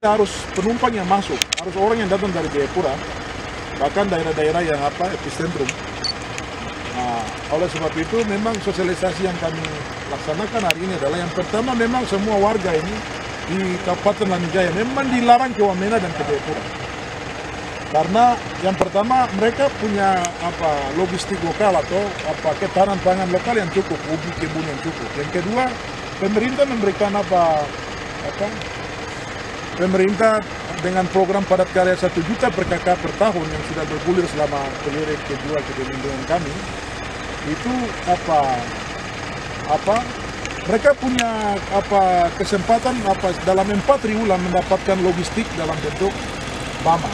harus penumpang yang masuk, harus orang yang datang dari Jayapura, bahkan daerah-daerah yang epicentrum. Nah, oleh sebab itu memang sosialisasi yang kami laksanakan hari ini adalah yang pertama, memang semua warga ini di Kabupaten Lanijaya memang dilarang ke Wamena dan ke Jayapura. Karena yang pertama, mereka punya logistik lokal atau ketahanan pangan lokal yang cukup, ubi kebun yang cukup. Yang kedua, pemerintah memberikan pemerintah dengan program padat karya 1 juta per KK per tahun yang sudah bergulir selama periode kedua kepemimpinan kami. Itu mereka punya kesempatan dalam 4 triwulan mendapatkan logistik dalam bentuk BAMA.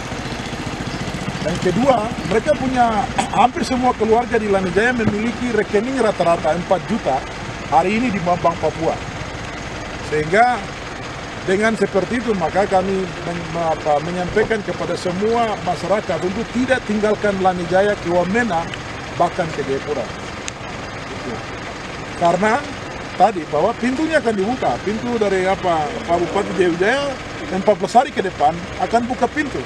Dan kedua, mereka punya hampir semua keluarga di Lanijaya memiliki rekening rata-rata 4 juta hari ini di Bank Papua. Sehingga dengan seperti itu maka kami menyampaikan kepada semua masyarakat untuk tidak tinggalkan Lanijaya ke Wamena bahkan ke Jayapura. Karena tadi bahwa pintunya akan dibuka, pintu dari Pak Bupati Jayapura 14 hari ke depan akan buka pintu.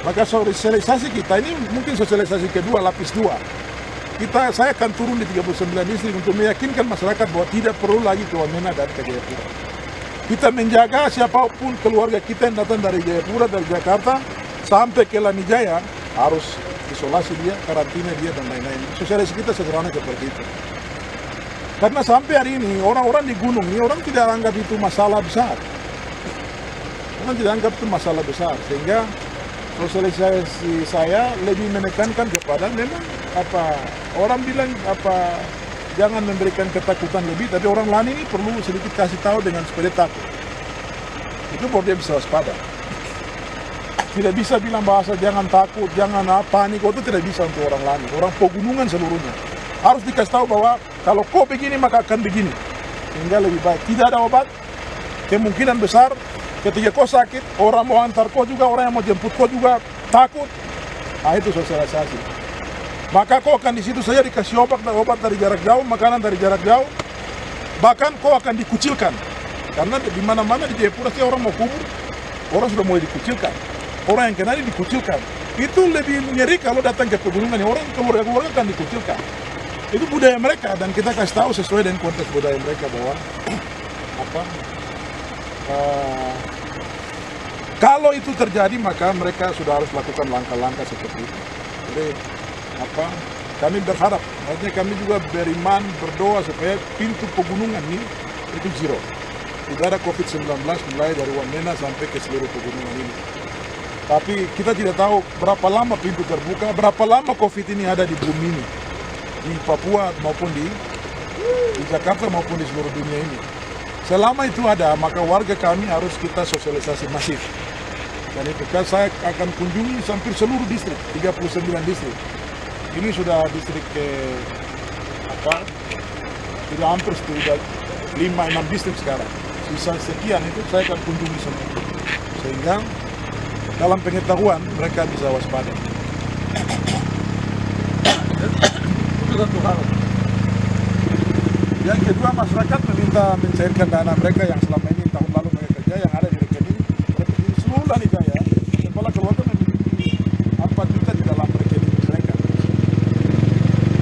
Maka sosialisasi kita ini mungkin sosialisasi kedua, lapis 2. Saya akan turun di 39 distrik untuk meyakinkan masyarakat bahwa tidak perlu lagi ke Wamena dan ke Jayapura. Kita menjaga siapapun keluarga kita yang datang dari Jayapura, dari Jakarta, sampai ke Lanijaya, harus isolasi dia, karantina dia, dan lain-lain. Sosialisasi kita sederhana seperti itu. Karena sampai hari ini, orang-orang di gunung ini, orang tidak anggap itu masalah besar. Orang tidak anggap itu masalah besar, sehingga sosialisasi saya lebih menekankan kepada memang orang bilang jangan memberikan ketakutan lebih, tapi orang lain ini perlu sedikit kasih tahu dengan supaya takut. Itu baru dia bisa waspada. Tidak bisa bilang bahasa jangan takut, jangan panik, itu tidak bisa untuk orang lain. Orang pegunungan seluruhnya harus dikasih tahu bahwa kalau kau begini maka akan begini. Sehingga lebih baik. Tidak ada obat, kemungkinan besar ketika kau sakit, orang mau antar kau juga, orang yang mau jemput kau juga takut. Nah, itu sosialisasi. Maka kau akan di situ saja dikasih obat dari jarak jauh, makanan dari jarak jauh. Bahkan kau akan dikucilkan. Karena di mana-mana di Jayapura sih orang mau kubur, orang sudah mulai dikucilkan. Orang yang kena dikucilkan. Itu lebih ngeri kalau datang ke pegunungan, orang keluarga-keluarga akan dikucilkan. Itu budaya mereka, dan kita kasih tahu sesuai dengan konteks budaya mereka bahwa kalau itu terjadi maka mereka sudah harus lakukan langkah-langkah seperti itu. Jadi kami berharap, artinya kami juga beriman, berdoa supaya pintu pegunungan ini itu zero. Tidak ada COVID-19 mulai dari Wamena sampai ke seluruh pegunungan ini. Tapi kita tidak tahu berapa lama pintu terbuka, berapa lama COVID ini ada di bumi ini, di Papua maupun di Jakarta maupun di seluruh dunia ini. Selama itu ada, maka warga kami harus kita sosialisasi masif. Dan itu kan saya akan kunjungi hampir seluruh distrik, 39 distrik. Ini sudah distrik sudah hampir 5-6 distrik sekarang. Sisa sekian itu saya akan kunjungi semua. Sehingga dalam pengetahuan mereka bisa waspada. Itu satu hal. Yang kedua, masyarakat meminta mencairkan dana mereka yang selama ini tahun lalu mereka kerja yang ada di rekening seluruh Lanijaya. Kepala keluarga memiliki 4 juta di dalam rekening mereka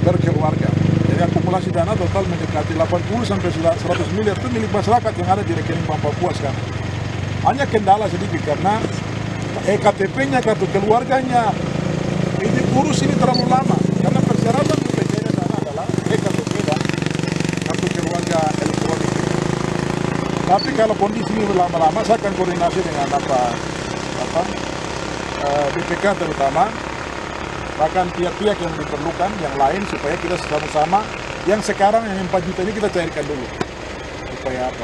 berkeluarga. Jadi akumulasi dana total mendekati 80 sampai 100 miliar itu milik masyarakat yang ada di rekening Bank Papua sekarang. Hanya kendala sedikit karena KTP-nya, kartu keluarganya, ini urus ini terlalu lama karena persyaratan PPJ sana adalah KTP dan kartu keluarga elektronik. Tapi kalau kondisi ini lama-lama, saya akan koordinasi dengan BPK terutama, bahkan pihak-pihak yang diperlukan, yang lain, supaya kita sama-sama, yang sekarang yang 4 juta ini kita cairkan dulu. Supaya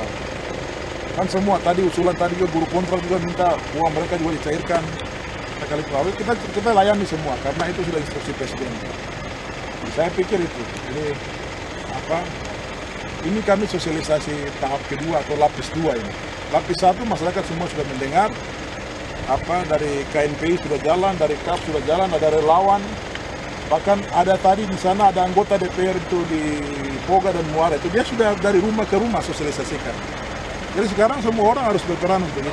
kan semua tadi usulan tadi juga guru kontrak juga minta uang mereka juga dicairkan sekali pegawai, kita layani semua karena itu sudah instruksi presiden. Saya pikir itu. Jadi ini kami sosialisasi tahap kedua atau lapis 2 ini. Lapis 1 masyarakat semua sudah mendengar, dari KNPI sudah jalan, dari KAP sudah jalan, ada relawan, bahkan ada tadi di sana ada anggota DPR itu di Poga dan Muara itu dia sudah dari rumah ke rumah sosialisasikan. Jadi sekarang semua orang harus berperan untuk ini.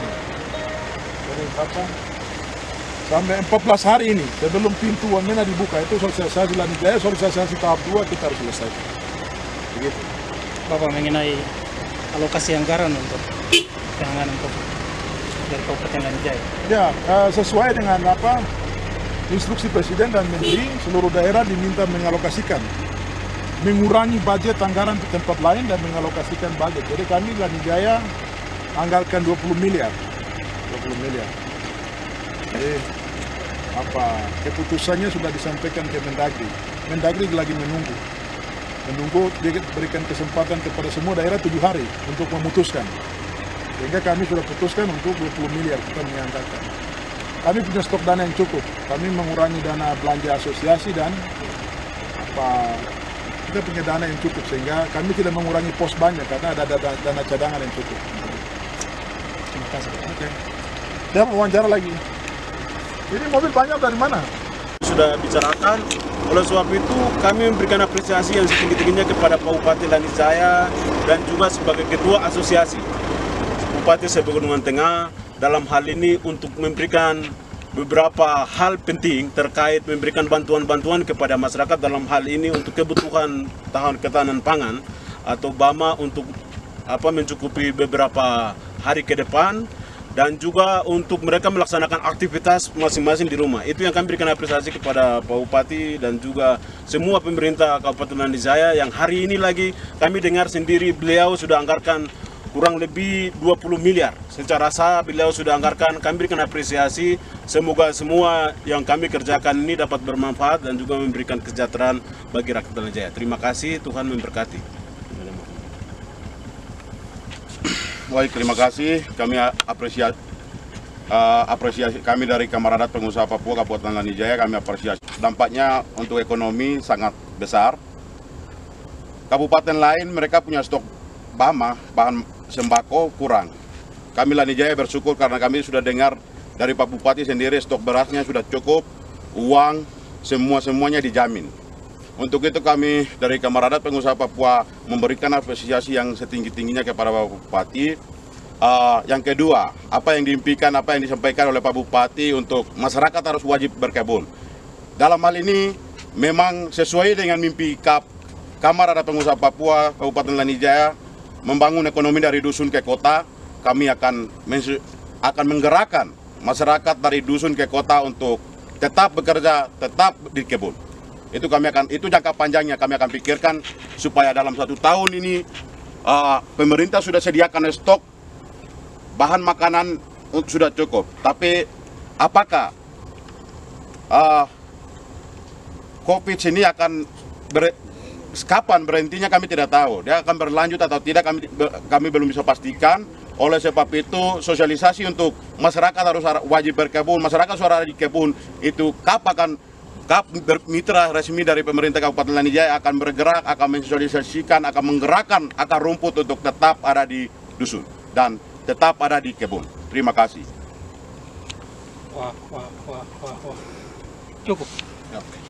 dari apa sampai 14 hari ini sebelum pintu Wamena dibuka itu sosialisasi Lanijaya, sosialisasi tahap 2 kita harus selesai. Begitu. Bapak mengenai alokasi anggaran untuk penanganan COVID dari Kabupaten Lanijaya. Ya, sesuai dengan apa instruksi Presiden dan Menteri, seluruh daerah diminta mengalokasikan, mengurangi budget anggaran di tempat lain dan mengalokasikan budget. Jadi kami Lanijaya anggarkan 20 miliar. 20 miliar. Jadi apa keputusannya sudah disampaikan ke Mendagri. Mendagri lagi menunggu dia berikan kesempatan kepada semua daerah 7 hari untuk memutuskan. Sehingga kami sudah putuskan untuk 20 miliar kita menganggarkan. Kami punya stok dana yang cukup. Kami mengurangi dana belanja asosiasi dan kita punya dana yang cukup sehingga kami tidak mengurangi pos banyak karena ada dana cadangan yang cukup. Terima kasih. Oke. Dia mau wawancara lagi. Ini mobil banyak dari mana? Sudah bicarakan, oleh sebab itu kami memberikan apresiasi yang setinggi-tingginya kepada Pak Bupati Lanijaya dan juga sebagai Ketua Asosiasi Bupati Pegunungan Tengah dalam hal ini untuk memberikan beberapa hal penting terkait memberikan bantuan-bantuan kepada masyarakat dalam hal ini untuk kebutuhan ketahanan pangan atau BAMA untuk mencukupi beberapa hari ke depan dan juga untuk mereka melaksanakan aktivitas masing-masing di rumah. Itu yang kami berikan apresiasi kepada Pak Bupati dan juga semua pemerintah Kabupaten Lanijaya yang hari ini lagi kami dengar sendiri beliau sudah anggarkan kurang lebih 20 miliar. Secara sah beliau sudah anggarkan, kami berikan apresiasi. Semoga semua yang kami kerjakan ini dapat bermanfaat dan juga memberikan kesejahteraan bagi rakyat Lanijaya. Terima kasih, Tuhan memberkati. Baik, terima kasih. Kami apresiasi kami dari Kamar Adat Pengusaha Papua Kabupaten Lanijaya, kami apresiasi. Dampaknya untuk ekonomi sangat besar. Kabupaten lain mereka punya stok BAMA, bahan sembako kurang. Kami Lanijaya bersyukur karena kami sudah dengar dari Pak Bupati sendiri stok berasnya sudah cukup, uang semuanya dijamin. Untuk itu kami dari Kamar Adat Pengusaha Papua memberikan apresiasi yang setinggi-tingginya kepada Pak Bupati. Yang kedua, apa yang diimpikan, apa yang disampaikan oleh Pak Bupati untuk masyarakat harus wajib berkebun. Dalam hal ini memang sesuai dengan mimpi Kamar Adat Pengusaha Papua Kabupaten Lanijaya membangun ekonomi dari dusun ke kota. Kami akan menggerakkan masyarakat dari dusun ke kota untuk tetap bekerja, tetap di kebun. Itu jangka panjangnya kami akan pikirkan supaya dalam 1 tahun ini pemerintah sudah sediakan stok bahan makanan sudah cukup. Tapi apakah COVID ini akan kapan berhentinya kami tidak tahu. Dia akan berlanjut atau tidak kami belum bisa pastikan. Oleh sebab itu sosialisasi untuk masyarakat harus wajib berkebun. Masyarakat suara di kebun itu mitra resmi dari pemerintah Kabupaten Lanijaya akan bergerak, akan mensosialisasikan, akan menggerakkan akar rumput untuk tetap ada di dusun dan tetap ada di kebun. Terima kasih. Wah. Cukup. Ya.